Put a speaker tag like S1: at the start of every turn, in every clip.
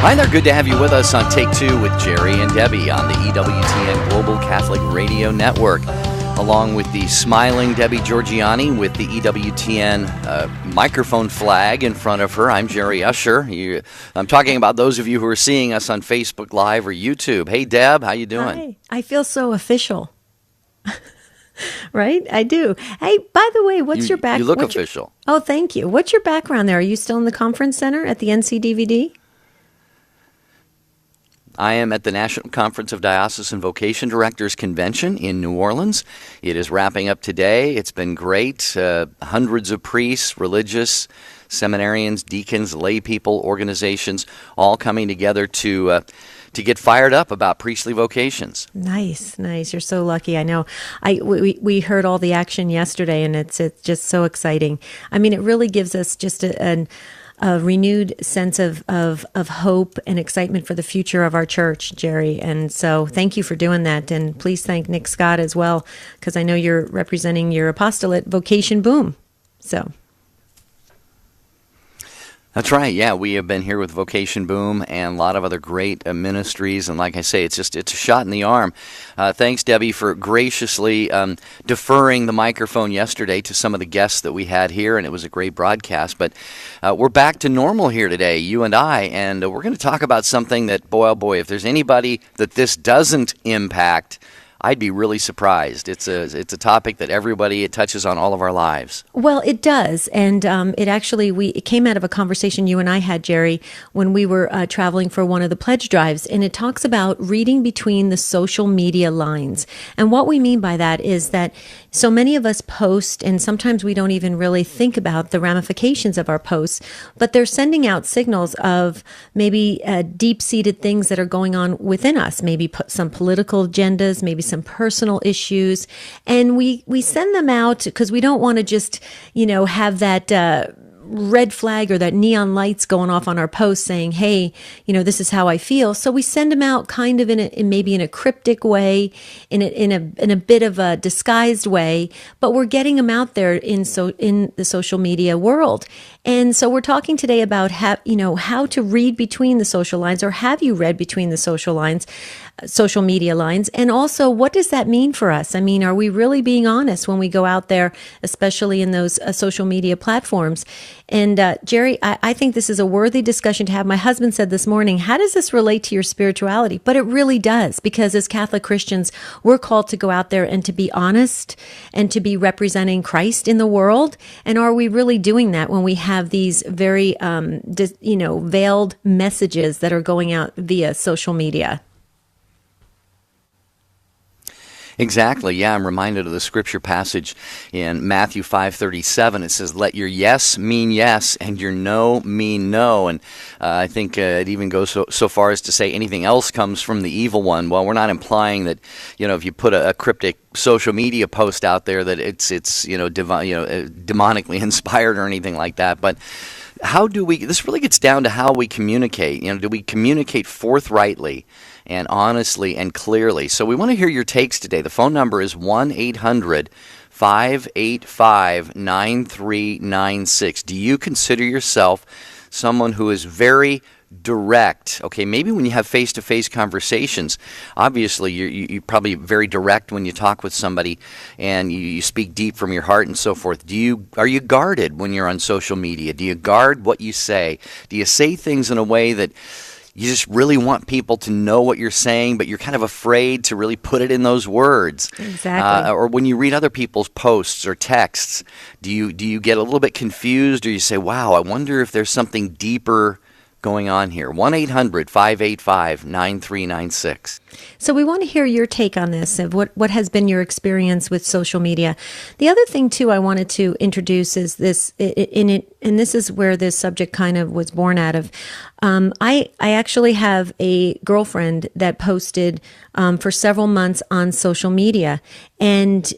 S1: Hi there, good to have you with us on Take Two with Jerry and Debbie on the EWTN Global Catholic Radio Network, along with the smiling Debbie Georgiani with the EWTN microphone flag in front of her. I'm Jerry Usher. I'm talking about those of you who are seeing us on Facebook Live or YouTube. Hey, Deb, how you doing?
S2: Hi. I feel so official. Right? I do. Hey, by the way, what's your background?
S1: You look official.
S2: Oh, thank you. What's your background there? Are you still in the conference center at the NCDVD?
S1: I am at the National Conference of Diocesan Vocation Directors Convention in New Orleans. It is wrapping up today. It's been great. Hundreds of priests, religious, seminarians, deacons, lay people, organizations, all coming together to get fired up about priestly vocations. Nice.
S2: You're so lucky. I know. We heard all the action yesterday, and it's just so exciting. I mean, it really gives us just a renewed sense of hope and excitement for the future of our church, Jerry. And so thank you for doing that. And please thank Nick Scott as well, because I know you're representing your apostolate, Vocation Boom. So.
S1: That's right. Yeah, we have been here with Vocation Boom and a lot of other great ministries. And like I say, it's a shot in the arm. Thanks, Debbie, for graciously deferring the microphone yesterday to some of the guests that we had here, and it was a great broadcast. But we're back to normal here today, you and I, and we're going to talk about something that, boy, oh boy, if there's anybody that this doesn't impact, I'd be really surprised. It's a topic that it touches on all of our lives.
S2: Well, it does, and it came out of a conversation you and I had, Jerry, when we were traveling for one of the pledge drives, and it talks about reading between the social media lines. And what we mean by that is that so many of us post, and sometimes we don't even really think about the ramifications of our posts, but they're sending out signals of maybe deep-seated things that are going on within us, maybe some political agendas, maybe some personal issues, and we send them out because we don't want to just, have that red flag or that neon lights going off on our post saying, hey, this is how I feel. So we send them out kind of maybe in a cryptic way, in a bit of a disguised way, but we're getting them out there in the social media world. And so we're talking today about how to read between the social lines, or have you read between the social media lines, and also what does that mean for us? I mean, are we really being honest when we go out there, especially in those social media platforms? And Jerry, I think this is a worthy discussion to have. My husband said this morning, how does this relate to your spirituality? But it really does, because as Catholic Christians, we're called to go out there and to be honest and to be representing Christ in the world. And are we really doing that when we have these very, veiled messages that are going out via social media?
S1: Exactly. Yeah, I'm reminded of the scripture passage in Matthew 5:37. It says, "Let your yes mean yes, and your no mean no." And I think it even goes so far as to say anything else comes from the evil one. Well, we're not implying that, if you put a cryptic social media post out there that it's demonically inspired or anything like that. But how do we? This really gets down to how we communicate. Do we communicate forthrightly and honestly and clearly? So we want to hear your takes today. The phone number is 1-800-585-9396. Do you consider yourself someone who is very direct? Okay, maybe when you have face-to-face conversations, obviously you're probably very direct when you talk with somebody and you speak deep from your heart and so forth. Are you guarded when you're on social media? Do you guard what you say? Do you say things in a way that you just really want people to know what you're saying, but you're kind of afraid to really put it in those words?
S2: Exactly.
S1: Or when you read other people's posts or texts, do you get a little bit confused, or you say, wow, I wonder if there's something deeper going on here? 1-800-585-9396.
S2: So we want to hear your take on this, of what has been your experience with social media. The other thing, too, I wanted to introduce is this, and this is where this subject kind of was born out of. I actually have a girlfriend that posted for several months on social media, and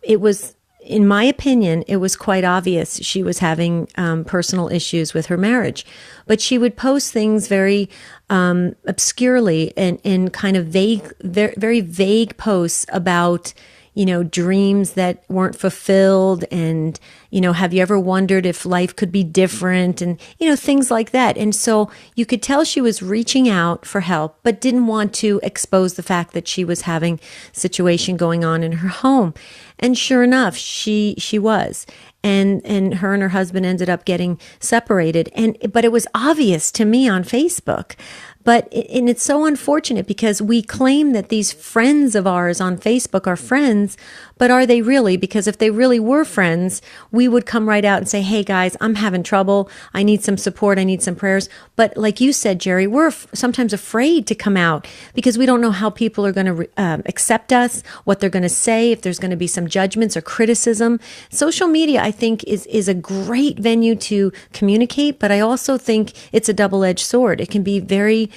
S2: it was, in my opinion, it was quite obvious she was having personal issues with her marriage. But she would post things very obscurely and kind of vague, very vague posts about, dreams that weren't fulfilled, and have you ever wondered if life could be different, and things like that. And so you could tell she was reaching out for help, but didn't want to expose the fact that she was having a situation going on in her home. And sure enough, she was. And her and her husband ended up getting separated. But it was obvious to me on Facebook. And it's so unfortunate, because we claim that these friends of ours on Facebook are friends, but are they really? Because if they really were friends, we would come right out and say, hey guys, I'm having trouble. I need some support. I need some prayers. But like you said, Jerry, we're sometimes afraid to come out because we don't know how people are going to accept us, what they're going to say, if there's going to be some judgments or criticism. Social media, I think, is a great venue to communicate, but I also think it's a double-edged sword. It can be very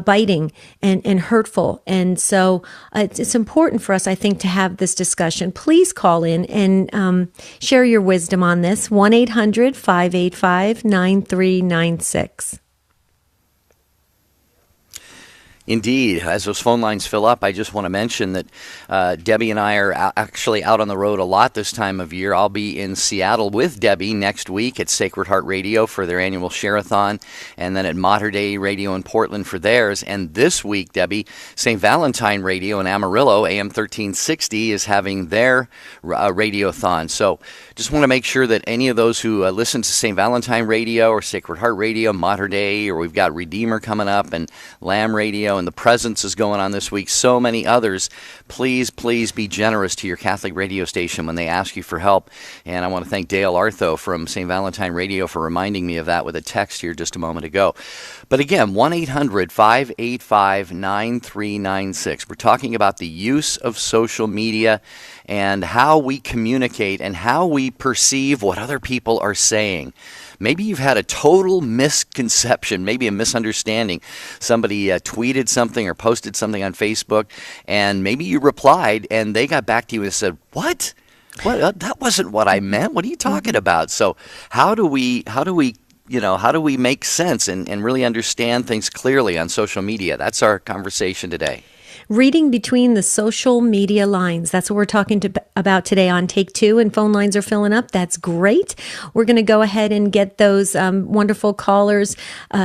S2: biting and hurtful. And so it's important for us, I think, to have this discussion. Please call in and share your wisdom on this. 1-800-585-9396.
S1: Indeed. As those phone lines fill up, I just want to mention that Debbie and I are actually out on the road a lot this time of year. I'll be in Seattle with Debbie next week at Sacred Heart Radio for their annual Share-a-thon, and then at Mater Dei Radio in Portland for theirs. And this week, Debbie, St. Valentine Radio in Amarillo, AM 1360, is having their radiothon. So just want to make sure that any of those who listen to St. Valentine Radio or Sacred Heart Radio, Mater Dei, or we've got Redeemer coming up and Lamb Radio, and the Presence is going on this week, so many others, please be generous to your Catholic radio station when they ask you for help. And I want to thank Dale Artho from St. Valentine Radio for reminding me of that with a text here just a moment ago. But again, 1-800-585-9396. We're talking about the use of social media and how we communicate and how we perceive what other people are saying. Maybe you've had a total misconception, maybe a misunderstanding. Somebody tweeted something or posted something on Facebook, and maybe you replied, and they got back to you and said, "What? That wasn't what I meant. What are you talking about?" So how do we make sense and really understand things clearly on social media? That's our conversation today.
S2: Reading between the social media lines. That's what we're talking about today on Take Two, and phone lines are filling up. That's great. We're going to go ahead and get those wonderful callers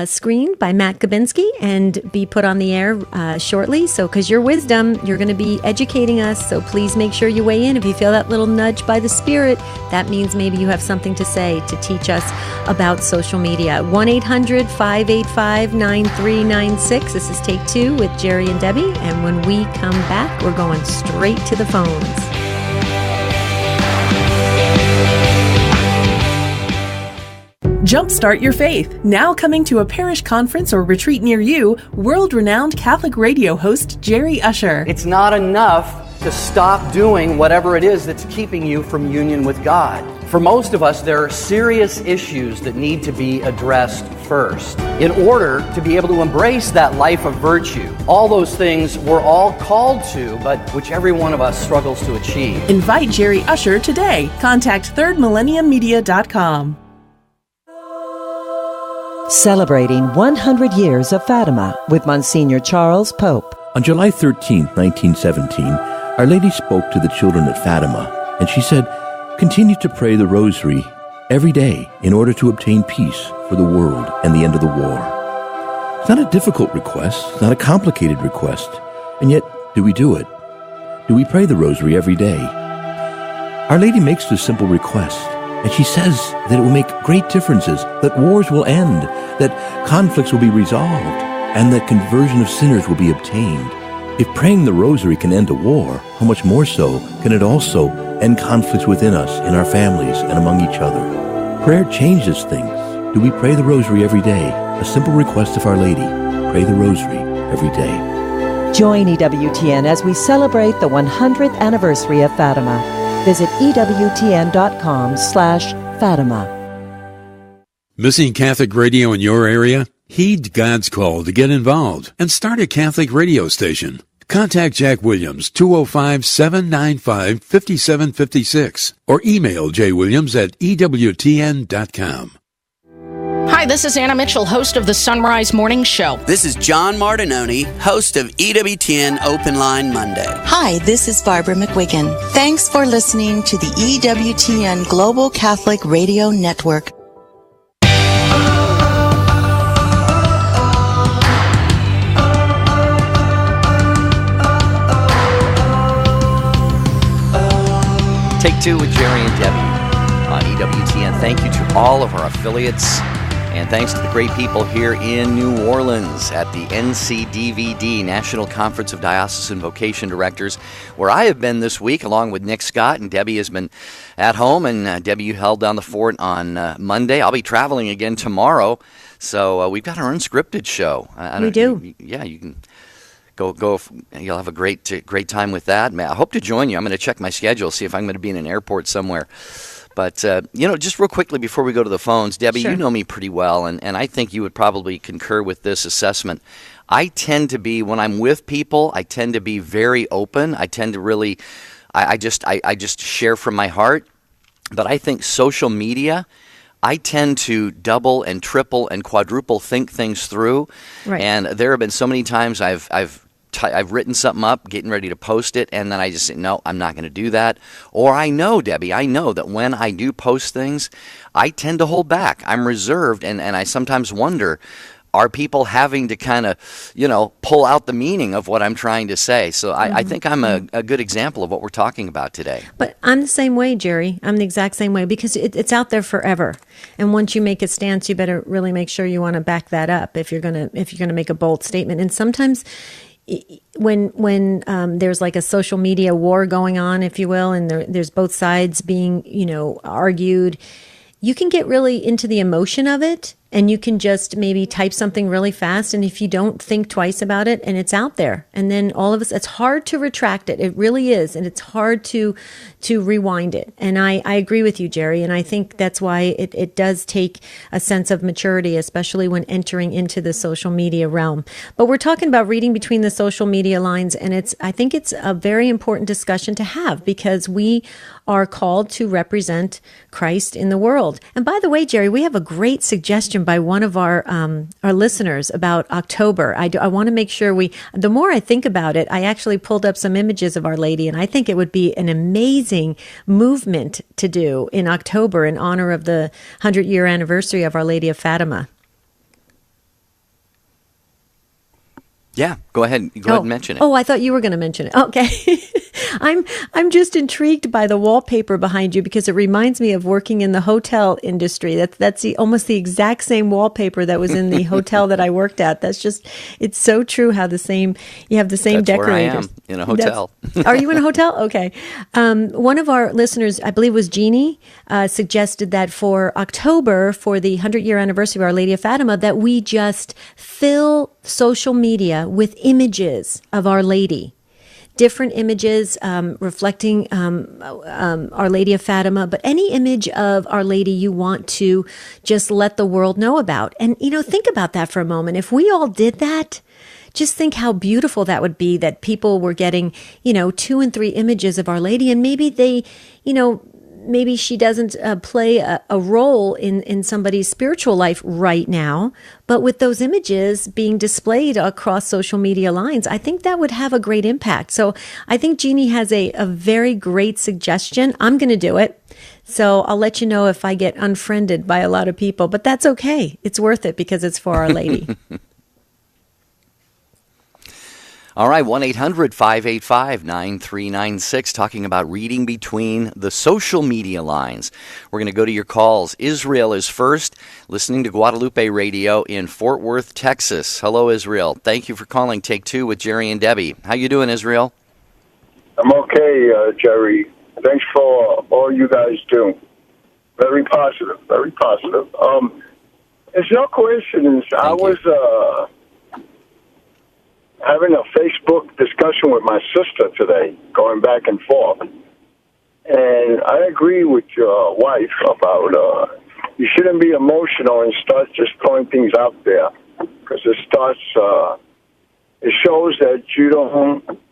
S2: screened by Matt Gabinski and be put on the air shortly. So, because your wisdom, you're going to be educating us. So please make sure you weigh in. If you feel that little nudge by the Spirit, that means maybe you have something to say to teach us about social media. 1-800-585-9396. This is Take Two with Jerry and Debbie. And when we come back, we're going straight to the phones.
S3: Jumpstart your faith. Now coming to a parish conference or retreat near you, world-renowned Catholic radio host Jerry Usher.
S4: It's not enough to stop doing whatever it is that's keeping you from union with God. For most of us, there are serious issues that need to be addressed first in order to be able to embrace that life of virtue. All those things we're all called to, but which every one of us struggles to achieve.
S3: Invite Jerry Usher today. Contact thirdmillenniummedia.com.
S5: Celebrating 100 years of Fatima with Monsignor Charles Pope.
S6: On July 13, 1917, Our Lady spoke to the children at Fatima, and she said, "Continue to pray the rosary every day in order to obtain peace for the world and the end of the war." It's not a difficult request, it's not a complicated request, and yet, do we do it? Do we pray the rosary every day? Our Lady makes this simple request, and she says that it will make great differences, that wars will end, that conflicts will be resolved, and that conversion of sinners will be obtained. If praying the rosary can end a war, how much more so can it also end conflicts within us, in our families, and among each other? Prayer changes things. Do we pray the rosary every day? A simple request of Our Lady. Pray the rosary every day.
S5: Join EWTN as we celebrate the 100th anniversary of Fatima. Visit EWTN.com/Fatima.
S7: Missing Catholic radio in your area? Heed God's call to get involved and start a Catholic radio station. Contact Jack Williams, 205-795-5756, or email jwilliams@EWTN.com.
S8: Hi, this is Anna Mitchell, host of the Sunrise Morning Show.
S9: This is John Martinoni, host of EWTN Open Line Monday.
S10: Hi, this is Barbara McWiggin. Thanks for listening to the EWTN Global Catholic Radio Network.
S1: Take Two with Jerry and Debbie on EWTN. Thank you to all of our affiliates, and thanks to the great people here in New Orleans at the NCDVD, National Conference of Diocesan Vocation Directors, where I have been this week along with Nick Scott, and Debbie has been at home, and Debbie, you held down the fort on Monday. I'll be traveling again tomorrow, so we've got our unscripted show.
S2: We do.
S1: You can go. You'll have a great time with that. I hope to join you. I'm going to check my schedule, see if I'm going to be in an airport somewhere. But, just real quickly before we go to the phones, Debbie,
S2: Sure.
S1: You know me pretty well, and I think you would probably concur with this assessment. I tend to be, when I'm with people, I tend to be very open. I tend to really, I just share from my heart. But I think social media, I tend to double and triple and quadruple think things through.
S2: Right.
S1: And there have been so many times I've written something up, getting ready to post it, and then I just say, no, I'm not going to do that. Or I know, Debbie, that when I do post things, I tend to hold back. I'm reserved, and I sometimes wonder, are people having to kind of, pull out the meaning of what I'm trying to say? So I think I'm a good example of what we're talking about today.
S2: But I'm the same way, Jerry. I'm the exact same way because it's out there forever. And once you make a stance, you better really make sure you want to back that up if you're gonna make a bold statement. And sometimes when there's like a social media war going on, if you will, and there's both sides being, argued, you can get really into the emotion of it, and you can just maybe type something really fast, and if you don't think twice about it, and it's out there, and then all of us, it's hard to retract it. It really is, and it's hard to rewind it. And I agree with you, Jerry, and I think that's why it does take a sense of maturity, especially when entering into the social media realm. But we're talking about reading between the social media lines, and I think it's a very important discussion to have because we are called to represent Christ in the world. And by the way, Jerry, we have a great suggestion by one of our listeners about October. I want to make sure the more I think about it, I actually pulled up some images of Our Lady, and I think it would be an amazing movement to do in October in honor of the 100-year anniversary of Our Lady of Fatima.
S1: Yeah, go ahead. Go ahead and mention it.
S2: Oh, I thought you were going to mention it. Okay. I'm just intrigued by the wallpaper behind you because it reminds me of working in the hotel industry. That's almost the exact same wallpaper that was in the hotel that I worked at. It's so true how you have the same
S1: That's
S2: decorators.
S1: Where I am, in a hotel.
S2: Are you in a hotel? Okay. One of our listeners, I believe it was Jeannie, suggested that for October, for the 100-year anniversary of Our Lady of Fatima, that we just fill social media with images of Our Lady. Different images reflecting Our Lady of Fatima, but any image of Our Lady you want to just let the world know about. And, think about that for a moment. If we all did that, just think how beautiful that would be that people were getting, 2 and 3 images of Our Lady, and maybe they, maybe she doesn't play a role in somebody's spiritual life right now, but with those images being displayed across social media lines, I think that would have a great impact. So I think Jeannie has a very great suggestion. I'm going to do it. So I'll let you know if I get unfriended by a lot of people, but that's okay. It's worth it because it's for Our Lady.
S1: All right, 1-800-585-9396, talking about reading between the social media lines. We're going to go to your calls. Israel is first, listening to Guadalupe Radio in Fort Worth, Texas. Hello, Israel. Thank you for calling Take Two with Jerry and Debbie. How you doing, Israel?
S11: I'm okay, Jerry. Thanks for all you guys do. Very positive, very positive. It's no coincidence. I was having a Facebook discussion with my sister today, going back and forth. And I agree with your wife about you shouldn't be emotional and start just throwing things out there because it shows that you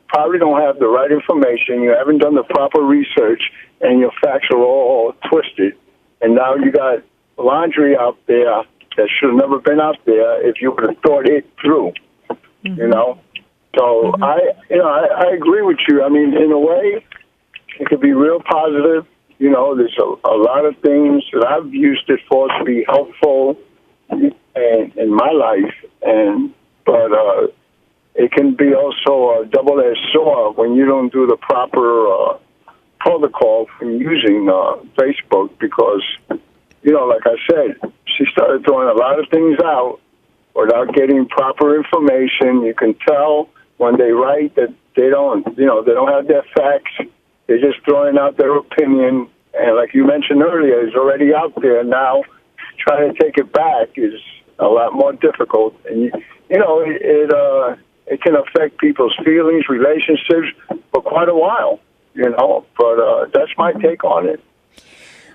S11: probably don't have the right information, you haven't done the proper research, and your facts are all twisted. And now you got laundry out there that should have never been out there if you would have thought it through. You know, so I agree with you. I mean, in a way, it could be real positive. You know, there's a lot of things that I've used it for to be helpful in my life, but it can be also a double-edged sword when you don't do the proper protocol from using Facebook, because, you know, like I said, she started throwing a lot of things out without getting proper information. You can tell when they write that they don't have their facts. They're just throwing out their opinion. And like you mentioned earlier, it's already out there now. Trying to take it back is a lot more difficult. And, you know, it can affect people's feelings, relationships for quite a while, you know. But that's my take on it.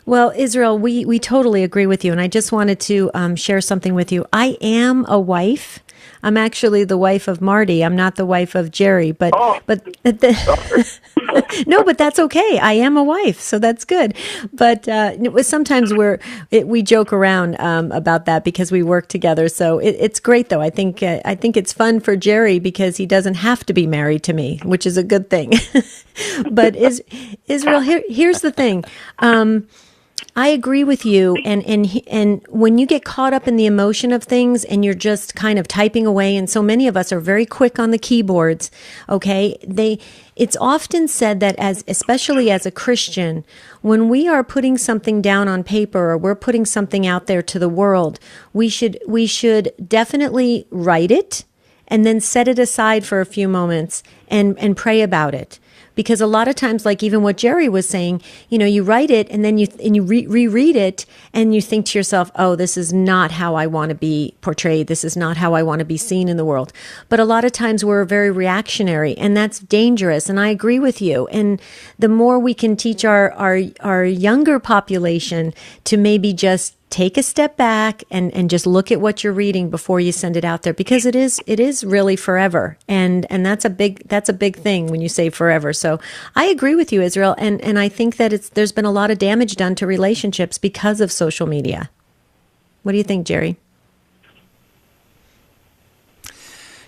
S2: Well, Israel, we totally agree with you. And I just wanted to share something with you. I am a wife. I'm actually the wife of Marty. I'm not the wife of Jerry, but no, but that's okay. I am a wife, so that's good. But sometimes we joke around about that because we work together. So it's great, though. I think it's fun for Jerry because he doesn't have to be married to me, which is a good thing. But Israel, here's the thing. I agree with you, and when you get caught up in the emotion of things and you're just kind of typing away, and so many of us are very quick on the keyboards, okay? It's often said that especially as a Christian, when we are putting something down on paper or we're putting something out there to the world, we should definitely write it and then set it aside for a few moments and pray about it. Because a lot of times, like even what Jerry was saying, you know, you write it and then you reread it and you think to yourself, oh, this is not how I want to be portrayed. This is not how I want to be seen in the world. But a lot of times we're very reactionary, and that's dangerous. And I agree with you. And the more we can teach our younger population to maybe just take a step back and just look at what you're reading before you send it out there, because it is really forever. And that's a big thing when you say forever. So I agree with you, Israel. And I think that there's been a lot of damage done to relationships because of social media. What do you think, Jerry?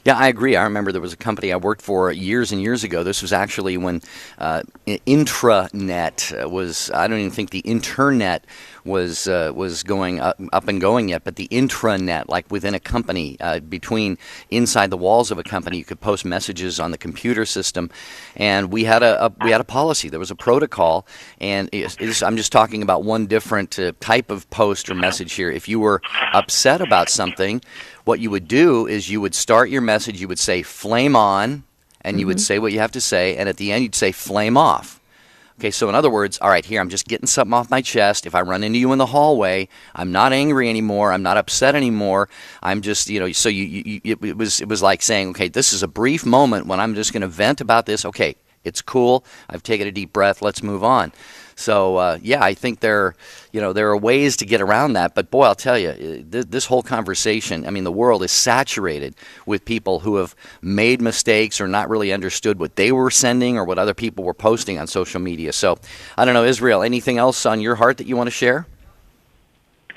S1: Yeah, I agree. I remember there was a company I worked for years and years ago. This was actually when intranet was, I don't even think the internet was going up and going yet, but the intranet, like within a company, inside the walls of a company, you could post messages on the computer system, and we had a policy. There was a protocol, and I'm just talking about one different type of post or message here. If you were upset about something, what you would do is you would start your message, you would say flame on, and you would say what you have to say, and at the end you'd say flame off. Okay, so in other words, all right, here, I'm just getting something off my chest. If I run into you in the hallway, I'm not angry anymore. I'm not upset anymore. I'm just, you know, so it was like saying, okay, this is a brief moment when I'm just going to vent about this. Okay, it's cool. I've taken a deep breath. Let's move on. So, yeah, I think there are ways to get around that. But, boy, I'll tell you, this whole conversation, I mean, the world is saturated with people who have made mistakes or not really understood what they were sending or what other people were posting on social media. So, I don't know, Israel, anything else on your heart that you want to share?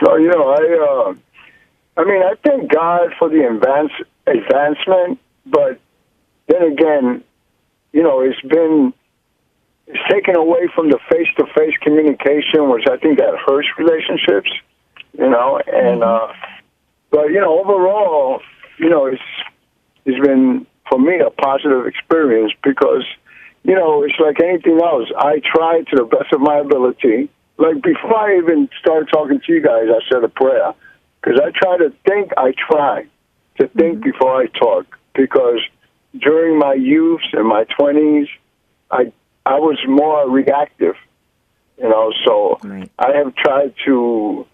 S11: Well, you know, I thank God for the advancement, but then again, you know, it's taken away from the face-to-face communication, which I think that hurts relationships, you know. And but you know, overall, you know, it's been for me a positive experience because, you know, it's like anything else. I try to the best of my ability. Like before I even started talking to you guys, I said a prayer because I try to think before I talk, because during my youth and my 20s, I was more reactive, you know, so right. I have tried to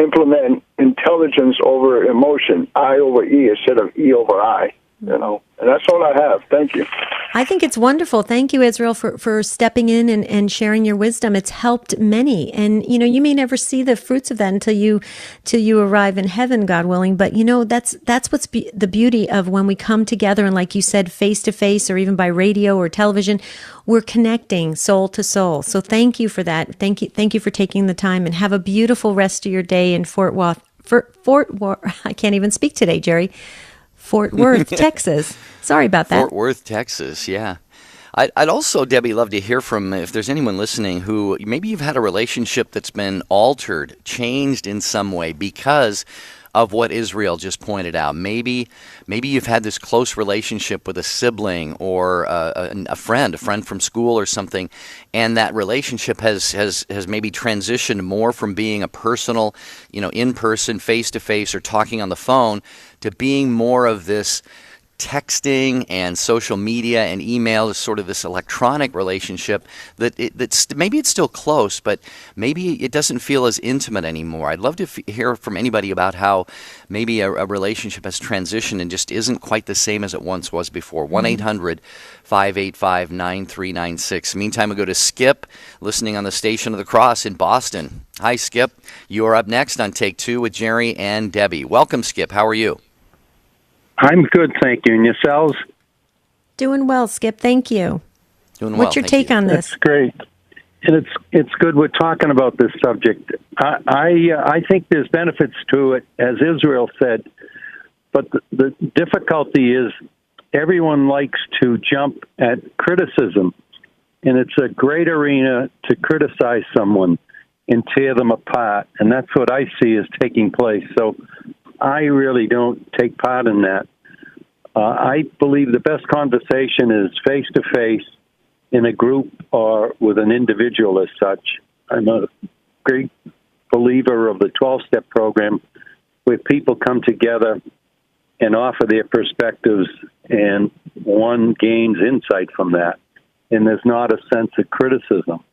S11: implement intelligence over emotion, I over E instead of E over I, you know, and that's all I have. Thank you.
S2: I think it's wonderful. Thank you, Israel, for stepping in and sharing your wisdom. It's helped many. And, you know, you may never see the fruits of that until you arrive in heaven, God willing. But, you know, that's what's the beauty of when we come together and, like you said, face to face or even by radio or television, we're connecting soul to soul. So thank you for that. Thank you for taking the time, and have a beautiful rest of your day in Fort I can't even speak today, Jerry. Fort Worth, Texas. Sorry about that.
S1: Fort Worth, Texas, yeah. I'd also, Debbie, love to hear from, if there's anyone listening who maybe you've had a relationship that's been altered, changed in some way because of what Israel just pointed out. Maybe you've had this close relationship with a sibling or a friend from school or something, and that relationship has maybe transitioned more from being a personal, in person, face to face, or talking on the phone, to being more of this texting and social media and email is sort of this electronic relationship that's maybe it's still close, but maybe it doesn't feel as intimate anymore. I'd love to hear from anybody about how maybe a relationship has transitioned and just isn't quite the same as it once was before. 1-800-585-9396. Meantime, we go to Skip, listening on the Station of the Cross in Boston. Hi, Skip. You are up next on Take Two with Jerry and Debbie. Welcome, Skip. How are you?
S12: I'm good, thank you. And yourselves?
S2: Doing well, Skip. Thank you.
S1: Doing well.
S2: What's your take on this?
S12: That's great. And it's good we're talking about this subject. I think there's benefits to it, as Israel said, but the difficulty is everyone likes to jump at criticism, and it's a great arena to criticize someone and tear them apart, and that's what I see is taking place. So I really don't take part in that. I believe the best conversation is face-to-face in a group or with an individual as such. I'm a great believer of the 12-step program where people come together and offer their perspectives and one gains insight from that. And there's not a sense of criticism.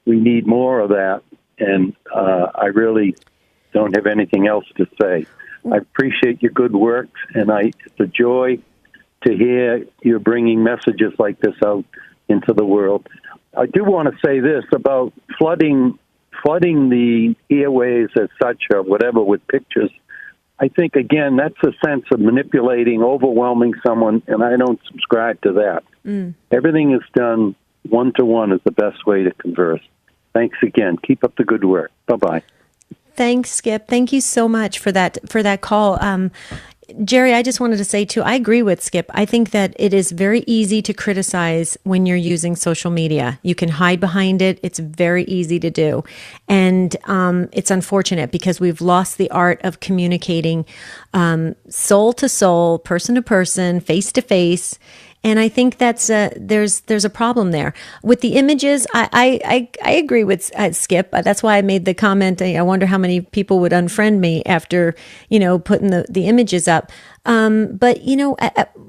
S12: We need more of that, and I really don't have anything else to say. I appreciate your good work, and it's a joy to hear you're bringing messages like this out into the world. I do want to say this about flooding the airways as such or whatever with pictures. I think, again, that's a sense of manipulating, overwhelming someone, and I don't subscribe to that. Everything is done one-to-one is the best way to converse. Thanks again. Keep up the good work. Bye-bye.
S2: Thanks, Skip. Thank you so much for that call. Jerry, I just wanted to say, too, I agree with Skip. I think that it is very easy to criticize when you're using social media. You can hide behind it. It's very easy to do. And it's unfortunate because we've lost the art of communicating soul to soul, person to person, face to face. And I think that's there's a problem there with the images. I agree with Skip. That's why I made the comment. I wonder how many people would unfriend me after putting the images up. But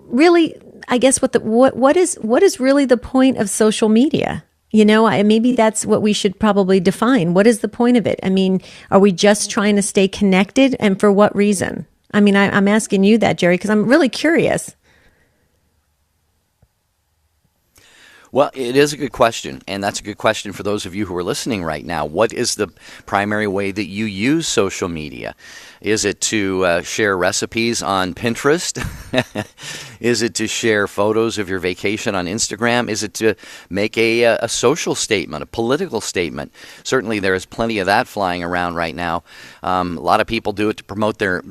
S2: really, I guess what is really the point of social media? Maybe that's what we should probably define. What is the point of it? I mean, are we just trying to stay connected, and for what reason? I mean, I'm asking you that, Jerry, because I'm really curious.
S1: Well, it is a good question, and that's a good question for those of you who are listening right now. What is the primary way that you use social media? Is it to share recipes on Pinterest? Is it to share photos of your vacation on Instagram? Is it to make a social statement, a political statement? Certainly there is plenty of that flying around right now. A lot of people do it to promote their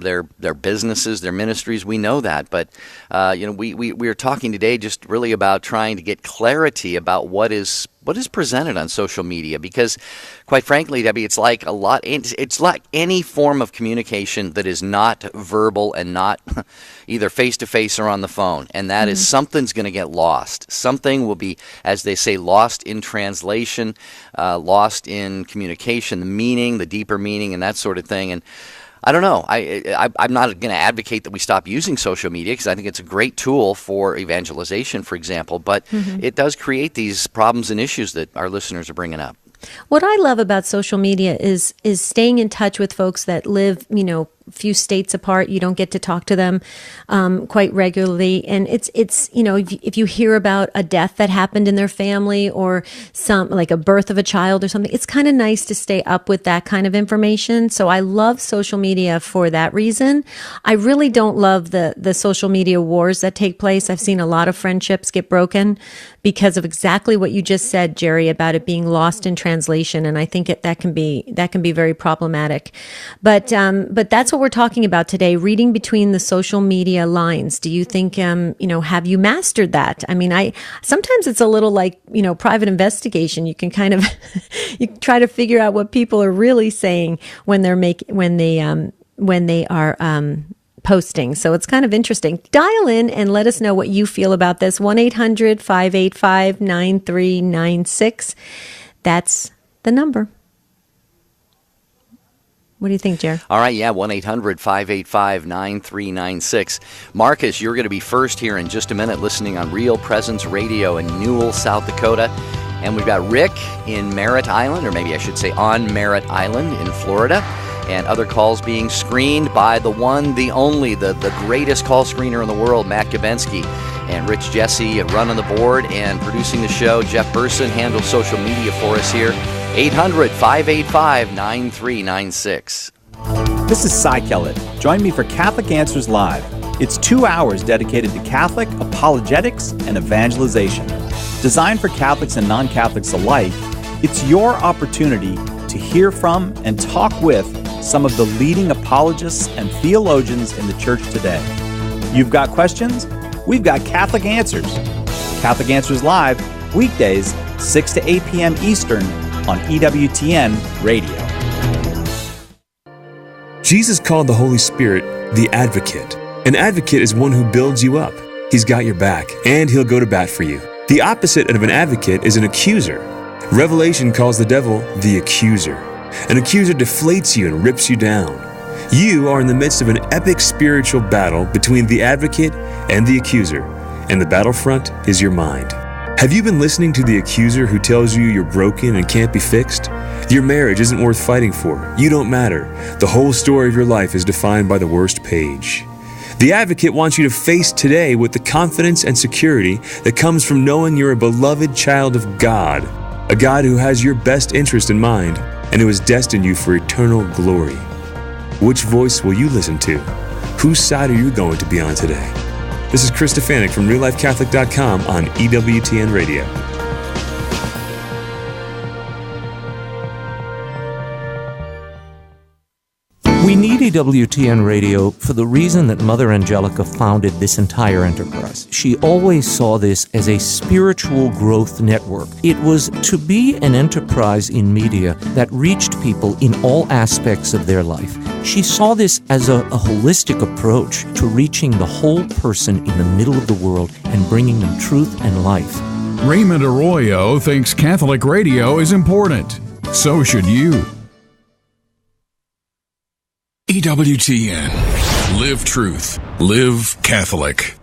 S1: businesses, their ministries. We know that. But, we are talking today just really about trying to get clarity about what is presented on social media, because quite frankly, Debbie, it's like any form of communication that is not verbal and not either face to face or on the phone, and that is something's going to get lost. Something will be, as they say, lost in translation, lost in communication, the meaning, the deeper meaning, and that sort of thing. And I don't know. I'm not going to advocate that we stop using social media, because I think it's a great tool for evangelization, for example, but it does create these problems and issues that our listeners are bringing up.
S2: What I love about social media is staying in touch with folks that live, few states apart. You don't get to talk to them quite regularly. And it's if you hear about a death that happened in their family or like a birth of a child or something, it's kind of nice to stay up with that kind of information. So I love social media for that reason. I really don't love the social media wars that take place. I've seen a lot of friendships get broken because of exactly what you just said, Jerry, about it being lost in translation. And I think that can be very problematic. But that's what we're talking about today, reading between the social media lines. Do you think, have you mastered that? I mean, sometimes it's a little like, private investigation. You can kind of, you try to figure out what people are really saying when they are posting. So it's kind of interesting. Dial in and let us know what you feel about this. 1-800-585-9396. That's the number. What do you think, Jer?
S1: All right, yeah, 1-800-585-9396. Marcus, you're going to be first here in just a minute, listening on Real Presence Radio in Newell, South Dakota. And we've got Rick in Merritt Island, or maybe I should say on Merritt Island in Florida. And other calls being screened by the one, the only, the greatest call screener in the world, Matt Gabensky. And Rich Jesse running the board and producing the show. Jeff Burson handles social media for us here. 800-585-9396.
S13: This is Cy Kellett. Join me for Catholic Answers Live. It's 2 hours dedicated to Catholic apologetics and evangelization. Designed for Catholics and non-Catholics alike, it's your opportunity to hear from and talk with some of the leading apologists and theologians in the church today. You've got questions? We've got Catholic Answers. Catholic Answers Live, weekdays, 6 to 8 p.m. Eastern on EWTN Radio.
S14: Jesus called the Holy Spirit the Advocate. An advocate is one who builds you up. He's got your back, and he'll go to bat for you. The opposite of an advocate is an accuser. Revelation calls the devil the accuser. An accuser deflates you and rips you down. You are in the midst of an epic spiritual battle between the advocate and the accuser, and the battlefront is your mind. Have you been listening to the accuser who tells you you're broken and can't be fixed? Your marriage isn't worth fighting for. You don't matter. The whole story of your life is defined by the worst page. The advocate wants you to face today with the confidence and security that comes from knowing you're a beloved child of God, a God who has your best interest in mind and who has destined you for eternal glory. Which voice will you listen to? Whose side are you going to be on today? This is Chris Stefanik from RealLifeCatholic.com on EWTN Radio.
S15: We need EWTN Radio for the reason that Mother Angelica founded this entire enterprise. She always saw this as a spiritual growth network. It was to be an enterprise in media that reached people in all aspects of their life. She saw this as a holistic approach to reaching the whole person in the middle of the world and bringing them truth and life.
S16: Raymond Arroyo thinks Catholic radio is important. So should you. EWTN. Live truth. Live Catholic.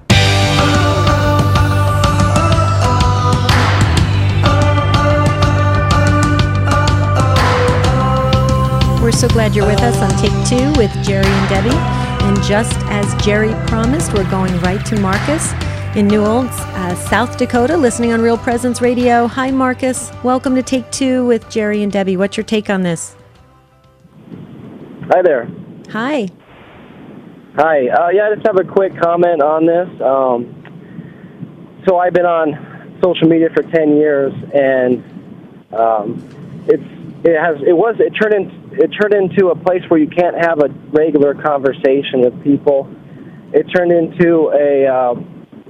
S2: We're so glad you're with us on Take Two with Jerry and Debbie. And just as Jerry promised, we're going right to Marcus in Newell, South Dakota, listening on Real Presence Radio. Hi, Marcus. Welcome to Take Two with Jerry and Debbie. What's your take on this?
S17: Hi there.
S2: Hi.
S17: Hi. I just have a quick comment on this. So I've been on social media for 10 years, and it turned into a place where you can't have a regular conversation with people. It turned into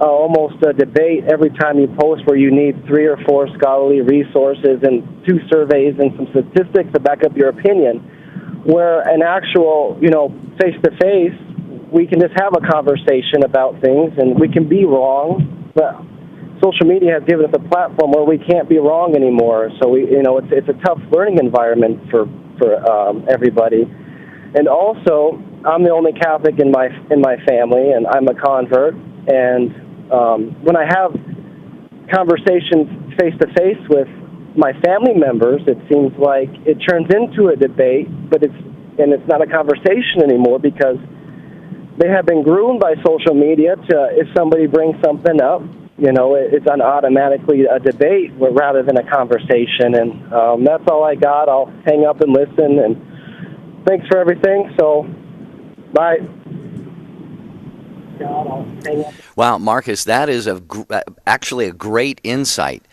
S17: almost a debate every time you post, where you need 3 or 4 scholarly resources and 2 surveys and some statistics to back up your opinion. Where an actual, face-to-face, we can just have a conversation about things, and we can be wrong, but social media has given us a platform where we can't be wrong anymore. So it's a tough learning environment for everybody. And also, I'm the only Catholic in my family, and I'm a convert. And when I have conversations face-to-face with my family members, it seems like it turns into a debate, but it's and it's not a conversation anymore because they have been groomed by social media to, if somebody brings something up, it's automatically a debate rather than a conversation. And that's all I got. I'll hang up and listen. And thanks for everything. So, bye.
S1: Wow, Marcus, that is actually a great insight.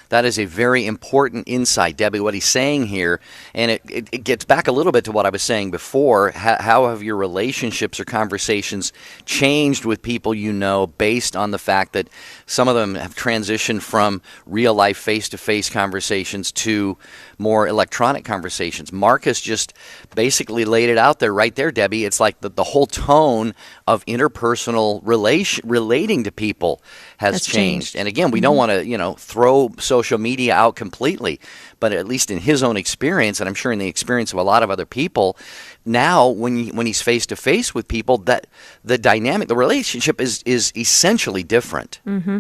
S1: That is a very important insight, Debbie, what he's saying here. And it gets back a little bit to what I was saying before. How have your relationships or conversations changed with people you know based on the fact that some of them have transitioned from real-life face-to-face conversations to more electronic conversations? Marcus just basically laid it out there right there, Debbie. It's like the whole tone of interpersonal relating to people has changed. And again, we don't want to, throw social media out completely, but at least in his own experience, and I'm sure in the experience of a lot of other people, now when he's face to face with people, that the dynamic, the relationship is essentially different.
S2: Mm-hmm.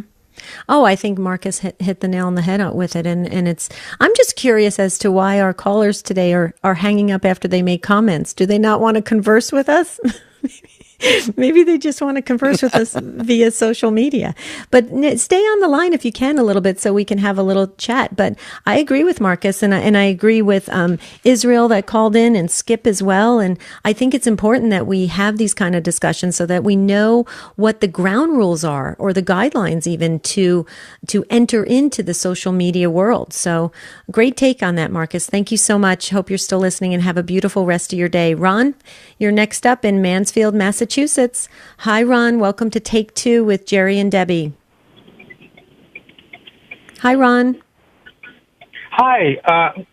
S2: Oh, I think Marcus hit the nail on the head with it, and I'm just curious as to why our callers today are hanging up after they make comments. Do they not want to converse with us? Maybe they just want to converse with us via social media. But stay on the line if you can a little bit so we can have a little chat. But I agree with Marcus, and I agree with Israel that called in, and Skip as well. And I think it's important that we have these kind of discussions so that we know what the ground rules are, or the guidelines even, to enter into the social media world. So great take on that, Marcus. Thank you so much. Hope you're still listening, and have a beautiful rest of your day. Ron, you're next up in Mansfield, Massachusetts. Hi, Ron. Welcome to Take Two with Jerry and Debbie. Hi, Ron.
S18: Hi.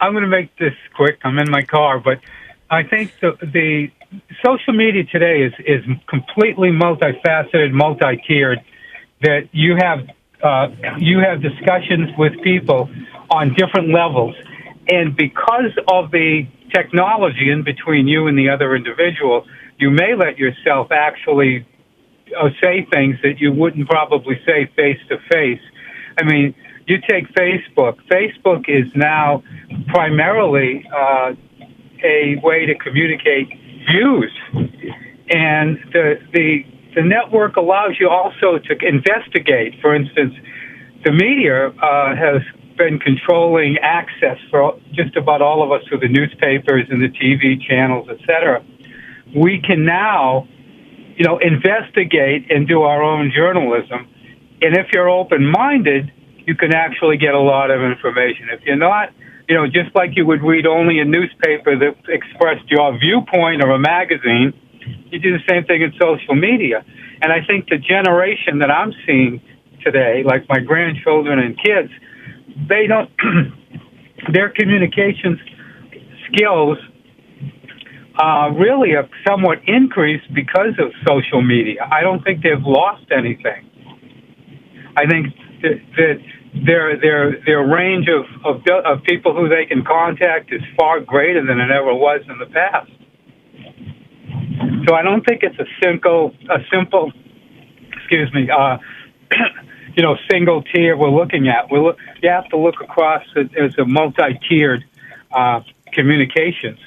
S18: I'm going to make this quick. I'm in my car, but I think the social media today is completely multifaceted, multi-tiered. That you have discussions with people on different levels, and because of the technology in between you and the other individual, you may let yourself actually say things that you wouldn't probably say face to face. I mean, you take Facebook. Facebook is now primarily a way to communicate views, and the network allows you also to investigate. For instance, the media has been controlling access for just about all of us through the newspapers and the TV channels, etc. We can now, investigate and do our own journalism. And if you're open-minded, you can actually get a lot of information. If you're not, just like you would read only a newspaper that expressed your viewpoint or a magazine, you do the same thing in social media. And I think the generation that I'm seeing today, like my grandchildren and kids, they don't, their communications skills really have somewhat increased because of social media. I don't think they've lost anything. I think that their range of people who they can contact is far greater than it ever was in the past. So I don't think it's a simple, single tier we're looking at. You have to look across it as a multi-tiered communications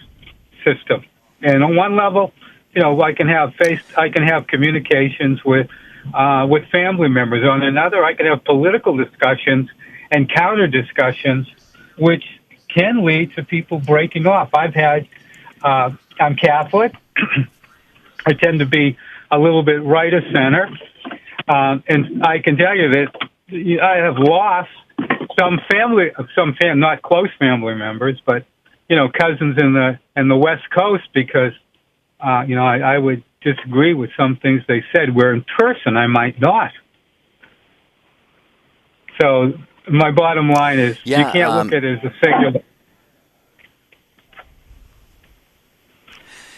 S18: system. And on one level, I can have communications with family members. On another, I can have political discussions and counter discussions, which can lead to people breaking off. I'm Catholic. I tend to be a little bit right of center. And I can tell you that I have lost some not close family members, but cousins in the West Coast because I would disagree with some things they said. Where in person I might not. So my bottom line is you can't look at it as a singular.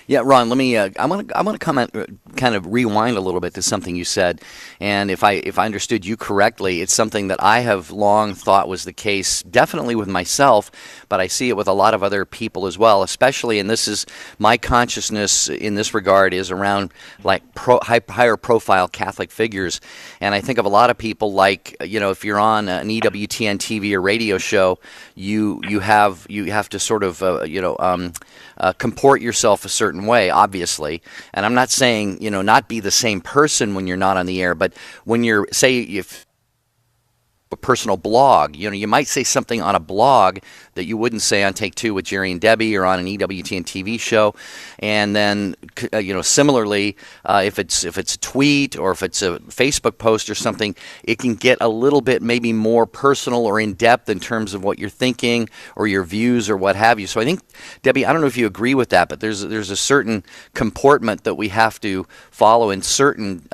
S1: Yeah, Ron, let me. I want to comment, kind of rewind a little bit to something you said, and if I understood you correctly, it's something that I have long thought was the case, definitely with myself, but I see it with a lot of other people as well. Especially, and this is my consciousness in this regard is around like higher profile Catholic figures, and I think of a lot of people like if you're on an EWTN TV or radio show, you have to sort of comport yourself a certain way, obviously. And I'm not saying, not be the same person when you're not on the air, but when you're, say, if a personal blog, you might say something on a blog that you wouldn't say on Take Two with Jerry and Debbie or on an EWTN TV show. And then, similarly, if it's a tweet or if it's a Facebook post or something, it can get a little bit maybe more personal or in depth in terms of what you're thinking or your views or what have you. So I think, Debbie, I don't know if you agree with that, but there's a certain comportment that we have to follow in certain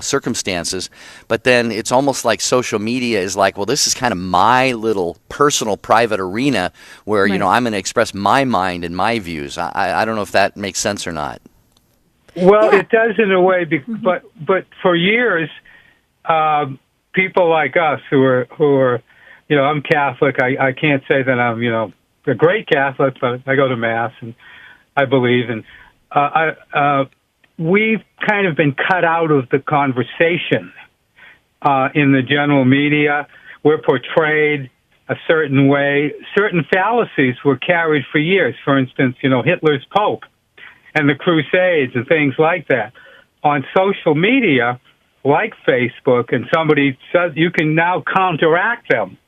S1: circumstances. But then it's almost like social media is like, well, this is kind of my little personal private arena where, right, I'm going to express my mind and my views. I don't know if that makes sense or not.
S18: Well, it does in a way, but for years, people like us who are, I'm Catholic. I can't say that I'm, a great Catholic, but I go to Mass and I believe. And we've kind of been cut out of the conversation in the general media. We're portrayed a certain way. Certain fallacies were carried for years. For instance, Hitler's Pope and the Crusades and things like that. On social media, like Facebook, and somebody says you can now counteract them.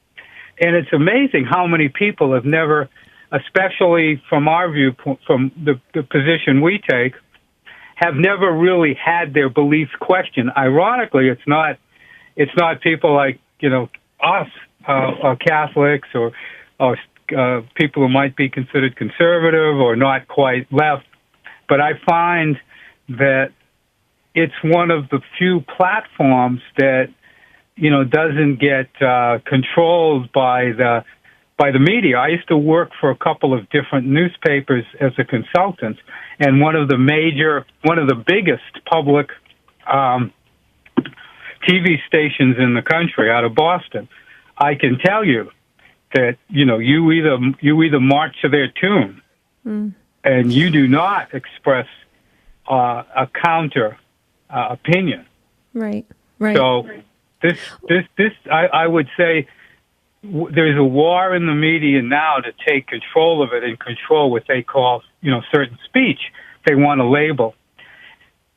S18: And it's amazing how many people have never, especially from our viewpoint, from the position we take, have never really had their beliefs questioned. Ironically, it's not people like, us, Catholics or people who might be considered conservative or not quite left. But I find that it's one of the few platforms that, doesn't get controlled by the media. I used to work for a couple of different newspapers as a consultant, and one of the biggest public TV stations in the country out of Boston, I can tell you that, you either march to their tune and you do not express a counter opinion.
S2: Right.
S18: So this, I would say there's a war in the media now to take control of it and control what they call, certain speech they want to label.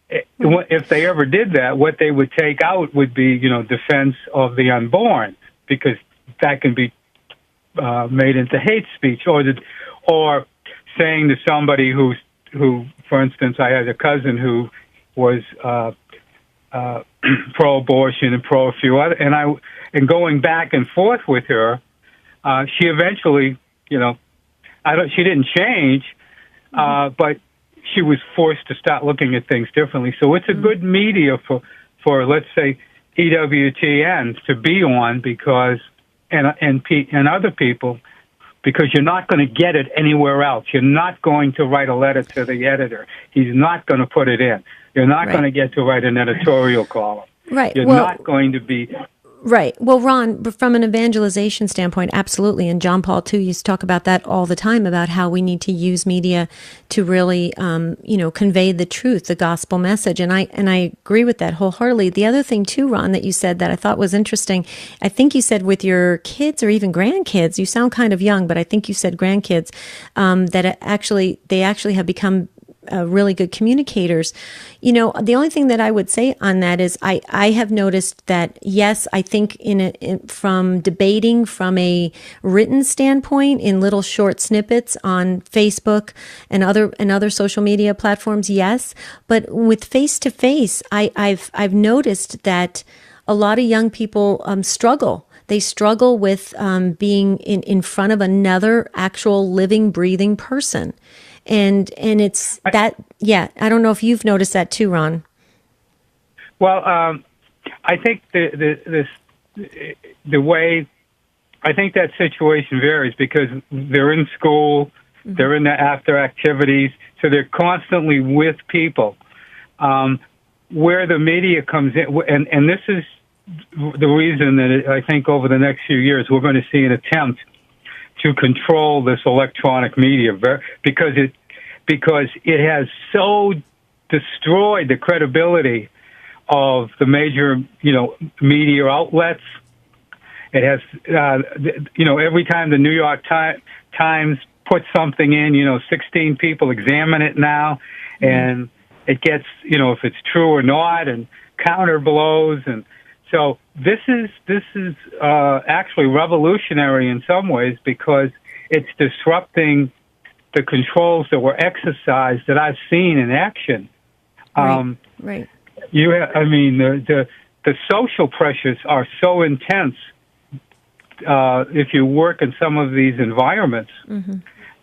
S18: If they ever did that, what they would take out would be, defense of the unborn, because that can be made into hate speech, or saying to somebody who, for instance, I had a cousin who was pro-abortion and pro a few other, and going back and forth with her, she eventually, she didn't change, but she was forced to start looking at things differently. So it's a good media for let's say, EWTN to be on, because and other people, because you're not going to get it anywhere else. You're not going to write a letter to the editor. He's not going to put it in. You're not going to get to write an editorial column.
S2: Right.
S18: You're not going to be...
S2: Right. Well, Ron, from an evangelization standpoint, absolutely. And John Paul, too, used to talk about that all the time, about how we need to use media to really, convey the truth, the gospel message. And I agree with that wholeheartedly. The other thing, too, Ron, that you said that I thought was interesting, I think you said with your kids or even grandkids, you sound kind of young, but I think you said grandkids, that they actually have become really good communicators. The only thing that I would say on that is I have noticed that, yes, I think from debating from a written standpoint in little short snippets on Facebook and other social media platforms, yes, but with face to face, I've noticed that a lot of young people struggle. They struggle with being in front of another actual living, breathing person. And it's that, I don't know if you've noticed that too, Ron.
S18: Well, I think the way, I think that situation varies, because they're in school, They're in the after activities, so they're constantly with people. Where the media comes in, and this is the reason that I think over the next few years we're going to see an attempt to control this electronic media because it has so destroyed the credibility of the major, media outlets. It has, every time the New York Times puts something in, 16 people examine it now, and it gets, if it's true or not, and counter blows, and so this is actually revolutionary in some ways because it's disrupting the controls that were exercised that I've seen in action.
S2: Right.
S18: The social pressures are so intense if you work in some of these environments.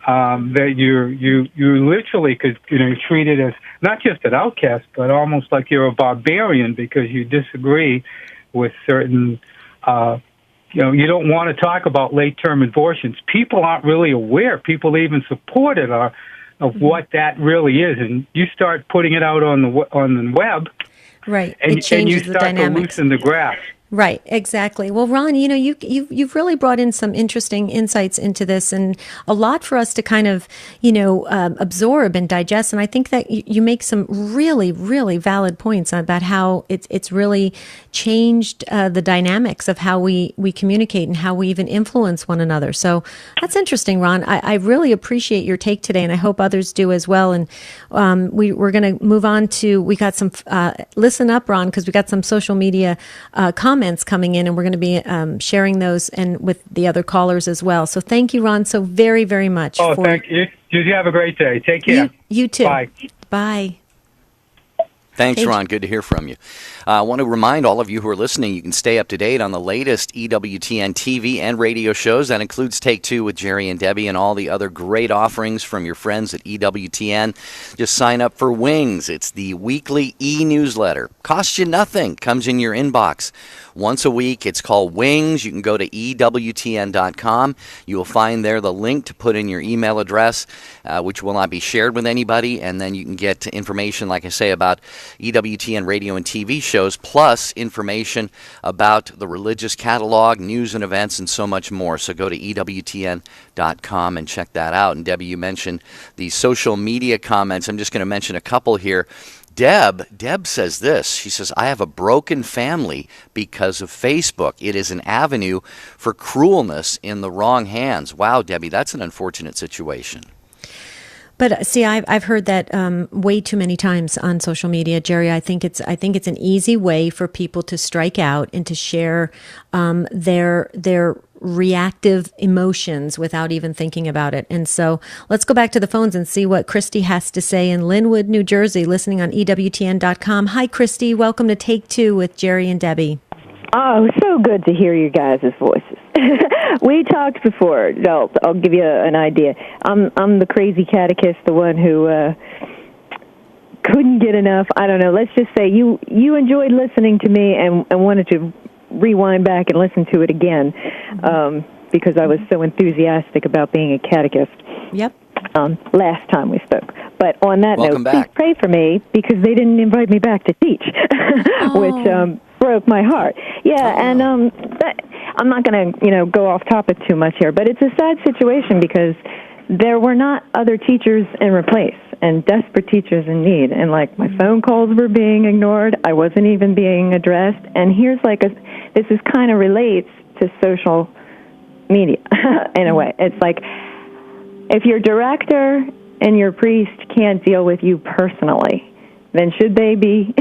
S18: That you literally could treat it as not just an outcast, but almost like you're a barbarian because you disagree with certain. You don't want to talk about late-term abortions. People aren't really aware. People even support it of what that really is, and you start putting it out on the web,
S2: right?
S18: And,
S2: it changes
S18: and you
S2: the
S18: start
S2: dynamics.
S18: to loosen the grasp.
S2: Right, exactly. Well, Ron, you've really brought in some interesting insights into this, and a lot for us to kind of absorb and digest. And I think that you make some really, really valid points about how it's really changed the dynamics of how we communicate and how we even influence one another. So that's interesting, Ron. I really appreciate your take today, and I hope others do as well. And we're going to move on to, we got some listen up, Ron, because we got some social media comments coming in, and we're going to be sharing those and with the other callers as well. So thank you, Ron, so very, very much.
S18: Thank you. You have a great day. Take care.
S2: You too.
S18: Bye.
S2: Bye.
S1: Thanks, Ron. Good to hear from you. I want to remind all of you who are listening, you can stay up to date on the latest EWTN TV and radio shows. That includes Take Two with Jerry and Debbie and all the other great offerings from your friends at EWTN. Just sign up for Wings. It's the weekly e-newsletter. Costs you nothing. Comes in your inbox once a week. It's called Wings. You can go to EWTN.com. You will find there the link to put in your email address, which will not be shared with anybody. And then you can get information, like I say, about EWTN radio and TV shows, plus information about the religious catalog, news and events, and so much more. So go to EWTN.com and check that out. And Debbie, you mentioned the social media comments. I'm just going to mention a couple here. Deb says this. She says, I have a broken family because of Facebook. It is an avenue for cruelness in the wrong hands. Wow, Debbie, that's an unfortunate situation.
S2: But see, I've heard that way too many times on social media, Jerry. I think it's an easy way for people to strike out and to share their reactive emotions without even thinking about it. And so let's go back to the phones and see what Christy has to say in Linwood, New Jersey, listening on EWTN.com. Hi, Christy. Welcome to Take Two with Jerry and Debbie.
S19: Oh, so good to hear you guys' voices. We talked before. I'll give you an idea. I'm the crazy catechist, the one who couldn't get enough. I don't know. Let's just say you enjoyed listening to me and wanted to rewind back and listen to it again because I was so enthusiastic about being a catechist.
S2: Yep.
S19: Last time we spoke. But on that
S1: Welcome
S19: note,
S1: back.
S19: please pray for me because they didn't invite me back to teach, which broke my heart. Yeah, and I'm not going to go off topic too much here, but it's a sad situation because there were not other teachers in replace and desperate teachers in need. And like my phone calls were being ignored, I wasn't even being addressed. And here's this is kind of relates to social media in a way. It's like if your director and your priest can't deal with you personally, then should they be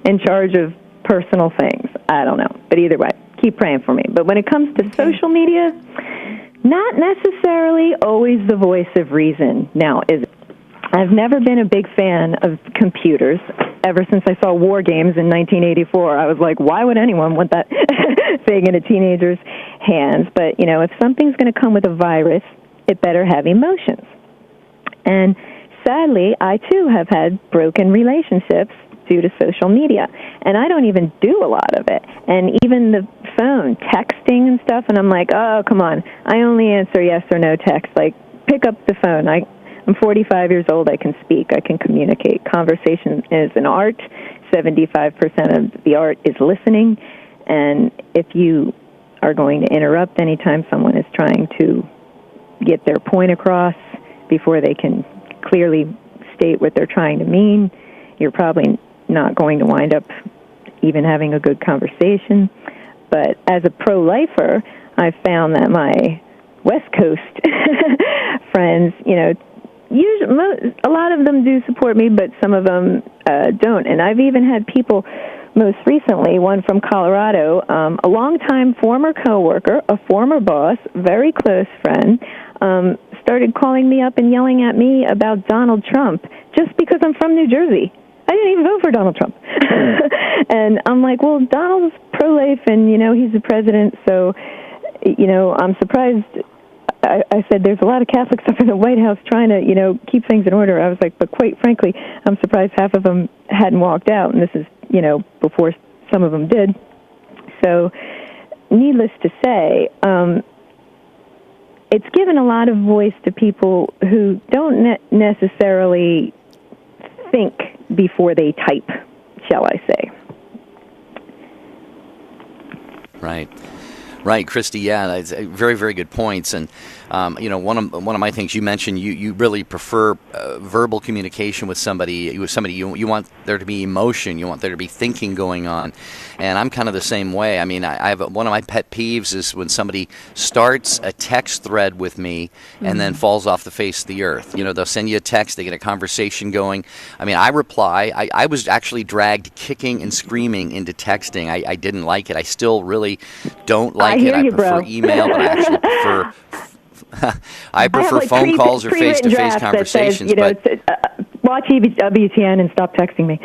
S19: in charge of personal things? I don't know. But either way, keep praying for me. But when it comes to social media, not necessarily always the voice of reason now, is it? I've never been a big fan of computers. Ever since I saw War Games in 1984, I was like, why would anyone want that thing in a teenager's hands? But, if something's going to come with a virus, it better have emotions. And sadly, I, too, have had broken relationships due to social media. And I don't even do a lot of it. And even the phone, texting and stuff, and I'm like, oh, come on. I only answer yes or no text like pick up the phone. I'm 45 years old. I can speak. I can communicate. Conversation is an art. 75% of the art is listening. And if you are going to interrupt anytime someone is trying to get their point across before they can clearly state what they're trying to mean, you're probably not going to wind up even having a good conversation. But as a pro-lifer, I've found that my West Coast friends, usually, a lot of them do support me, but some of them don't. And I've even had people, most recently, one from Colorado, a longtime former coworker, a former boss, very close friend, started calling me up and yelling at me about Donald Trump just because I'm from New Jersey. I didn't even vote for Donald Trump. And I'm like, well, Donald's pro-life, and, he's the president, so, I'm surprised. I said, there's a lot of Catholics up in the White House trying to, keep things in order. I was like, but quite frankly, I'm surprised half of them hadn't walked out, and this is, before some of them did. So, needless to say, it's given a lot of voice to people who don't necessarily think before they type, shall I say.
S1: Right, Christy. Yeah, that's very, very good points. And one of my things you mentioned, you really prefer verbal communication with somebody. You want there to be emotion. You want there to be thinking going on. And I'm kind of the same way. I mean, I have one of my pet peeves is when somebody starts a text thread with me and then falls off the face of the earth. They'll send you a text, they get a conversation going. I mean, I reply. I was actually dragged kicking and screaming into texting. I didn't like it. I still really don't like it. I prefer email, but I actually prefer I prefer phone calls or face-to-face conversations.
S19: Says, watch EWTN and stop texting me.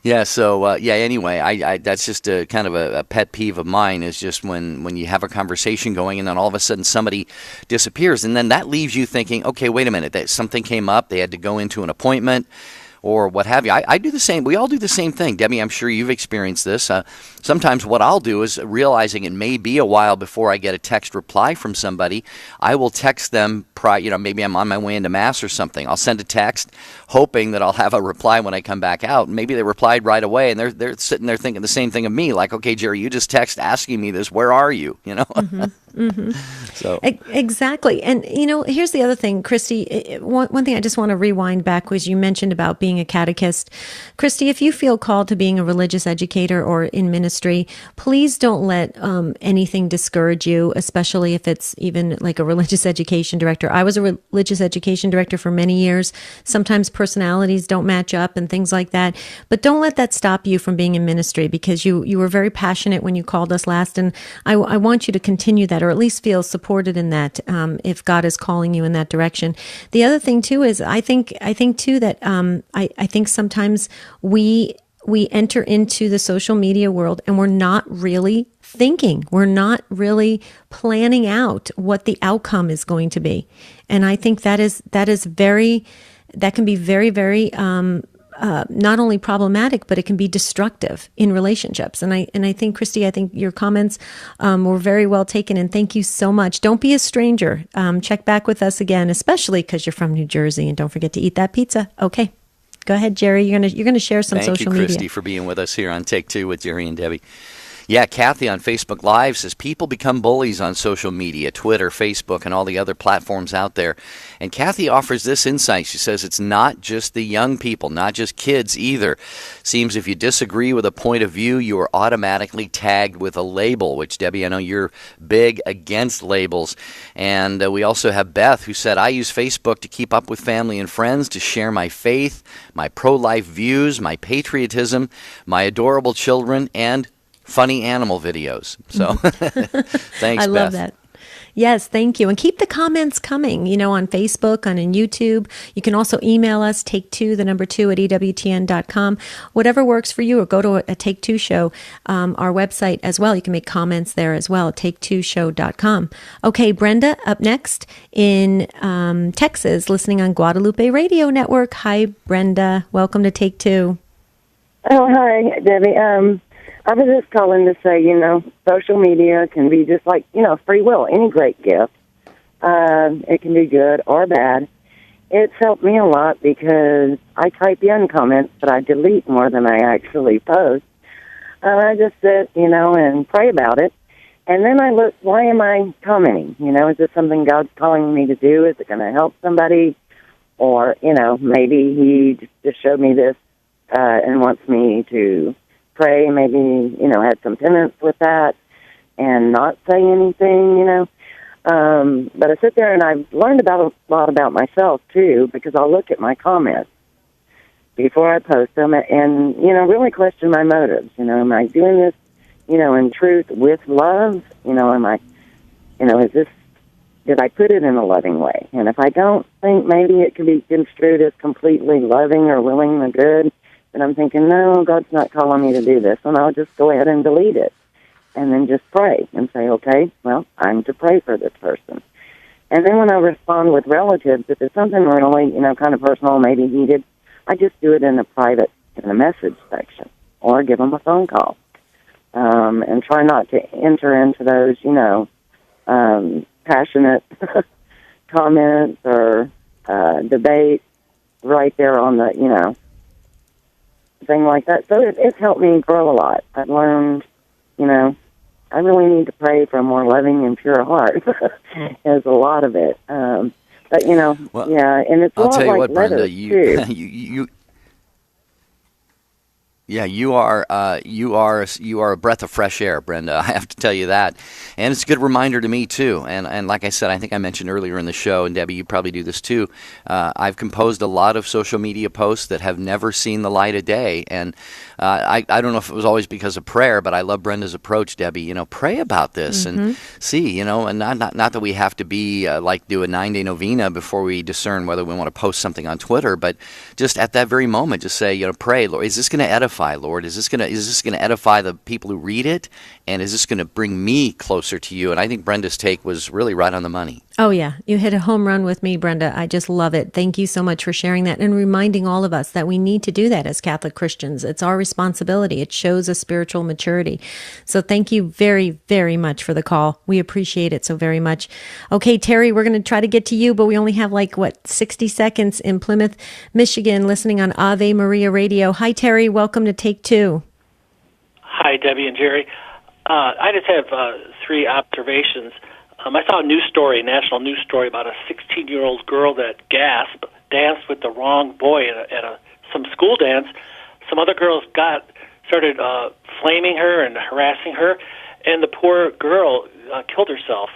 S1: Yeah. So Anyway, I that's just a kind of a pet peeve of mine is just when you have a conversation going and then all of a sudden somebody disappears and then that leaves you thinking, okay, wait a minute, that something came up, they had to go into an appointment or what have you. I do the same. We all do the same thing. Debbie, I'm sure you've experienced this. Sometimes what I'll do is realizing it may be a while before I get a text reply from somebody, I will text them, maybe I'm on my way into Mass or something. I'll send a text hoping that I'll have a reply when I come back out. And maybe they replied right away and they're sitting there thinking the same thing of me. Like, okay, Jerry, you just text asking me this. Where are you? So
S2: Exactly. And, here's the other thing, Christy. One thing I just want to rewind back was you mentioned about being a catechist. Christy, if you feel called to being a religious educator or in ministry, please don't let anything discourage you, especially if it's even like a religious education director. I was a religious education director for many years. Sometimes personalities don't match up and things like that. But don't let that stop you from being in ministry because you were very passionate when you called us last. And I want you to continue that or at least feel supported in that if God is calling you in that direction. The other thing, too, is I think too, that I think sometimes we enter into the social media world and we're not really thinking. We're not really planning out what the outcome is going to be. And I think that can be very, very not only problematic, but it can be destructive in relationships. And I think, Christy, I think your comments were very well taken, and thank you so much. Don't be a stranger. Check back with us again, especially because you're from New Jersey, and don't forget to eat that pizza. Okay, go ahead, Jerry. You're gonna share some social media.
S1: Thank you, Christy, for being with us here on Take Two with Jerry and Debbie. Yeah, Kathy on Facebook Live says people become bullies on social media, Twitter, Facebook, and all the other platforms out there. And Kathy offers this insight. She says it's not just the young people, not just kids either. Seems if you disagree with a point of view, you are automatically tagged with a label, which, Debbie, I know you're big against labels. And we also have Beth, who said, I use Facebook to keep up with family and friends, to share my faith, my pro-life views, my patriotism, my adorable children, and funny animal videos. So thanks,
S2: I love that. Yes, thank you. And keep the comments coming, on Facebook, on YouTube. You can also email us, take2, the number 2 at EWTN.com. Whatever works for you, or go to a Take Two show, our website as well. You can make comments there as well, take2show.com. Okay, Brenda, up next in Texas, listening on Guadalupe Radio Network. Hi, Brenda. Welcome to Take Two.
S20: Oh, hi, Debbie. I was just calling to say, social media can be just like, free will, any great gift. It can be good or bad. It's helped me a lot because I type in comments, but I delete more than I actually post. I just sit, and pray about it. And then I look, why am I commenting? Is this something God's calling me to do? Is it going to help somebody? Or, maybe he just showed me this and wants me to pray, maybe, had some penance with that and not say anything, But I sit there and I've learned a lot about myself, too, because I'll look at my comments before I post them and, really question my motives. Am I doing this, in truth with love? Am I, did I put it in a loving way? And if I don't think maybe it could be construed as completely loving or willing the good, then I'm thinking, no, God's not calling me to do this, and I'll just go ahead and delete it. And then just pray and say, okay, well, I'm to pray for this person. And then when I respond with relatives, if it's something really, kind of personal, maybe heated, I just do it in a message section, or give them a phone call. And try not to enter into those, passionate comments or debate right there on the, thing like that. So it's helped me grow a lot. I've learned, I really need to pray for a more loving and pure heart. There's a lot of it. But, yeah, and it's a lot like letters, too.
S1: Yeah, you are a breath of fresh air, Brenda. I have to tell you that, and it's a good reminder to me too. And like I said, I think I mentioned earlier in the show, and Debbie, you probably do this too. I've composed a lot of social media posts that have never seen the light of day, and I don't know if it was always because of prayer, but I love Brenda's approach, Debbie. Pray about this and see, and not that we have to be do a 9-day novena before we discern whether we want to post something on Twitter, but just at that very moment, just say, pray, Lord, is this going to edify? Lord, is this going to edify the people who read it, and is this going to bring me closer to you? And I think Brenda's take was really right on the money.
S2: Oh, yeah. You hit a home run with me, Brenda. I just love it. Thank you so much for sharing that and reminding all of us that we need to do that as Catholic Christians. It's our responsibility. It shows a spiritual maturity. So thank you very, very much for the call. We appreciate it so very much. Okay, Terry, we're going to try to get to you, but we only have 60 seconds in Plymouth, Michigan, listening on Ave Maria Radio. Hi, Terry. Welcome to Take Two.
S21: Hi, Debbie and Jerry. I just have 3 observations. I saw a national news story about a 16-year-old girl that danced with the wrong boy at some school dance. Some other girls started flaming her and harassing her, and the poor girl killed herself.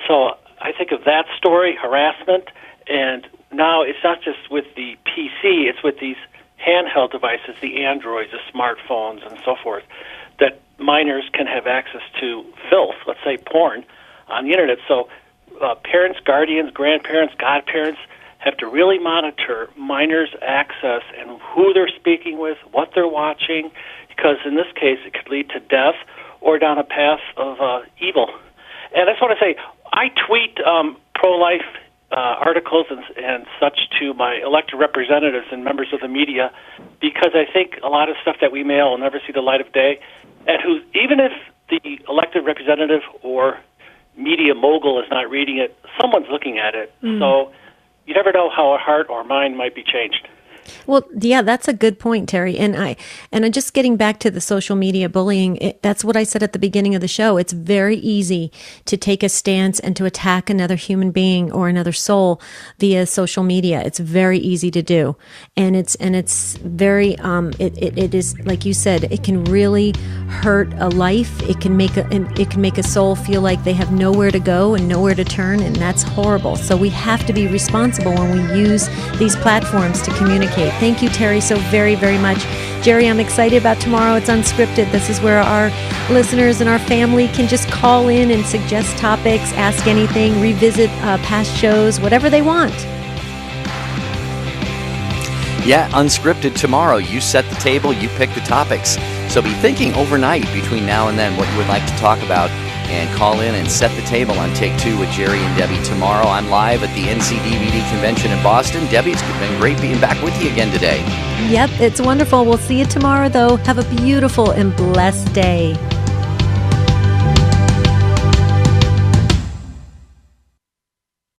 S21: So I think of that story, harassment, and now it's not just with the PC, it's with these handheld devices, the Androids, the smartphones, and so forth, that minors can have access to filth, let's say porn, on the internet. So parents, guardians, grandparents, godparents have to really monitor minors' access and who they're speaking with, what they're watching, because in this case it could lead to death or down a path of evil. And I just want to say, I tweet pro-life articles and such to my elected representatives and members of the media because I think a lot of stuff that we mail will never see the light of day. And even if the elected representative or media mogul is not reading it, someone's looking at it. So you never know how a heart or mind might be changed.
S2: Well, yeah, that's a good point, Terry. And just getting back to the social media bullying, that's what I said at the beginning of the show. It's very easy to take a stance and to attack another human being or another soul via social media. It's very easy to do. And it's very, it is, like you said, it can really hurt a life. It can make a soul feel like they have nowhere to go and nowhere to turn. And that's horrible. So we have to be responsible when we use these platforms to communicate. Thank you, Terry, so very, very much. Jerry, I'm excited about tomorrow. It's unscripted. This is where our listeners and our family can just call in and suggest topics, ask anything, revisit past shows, whatever they want.
S1: Yeah, unscripted tomorrow. You set the table, you pick the topics. So be thinking overnight between now and then what you would like to talk about. and call in and set the table on Take Two with Jerry and Debbie tomorrow. I'm live at the NCDVD convention in Boston. Debbie, it's been great being back with you again today.
S2: Yep, it's wonderful. We'll see you tomorrow, though. Have a beautiful and blessed day.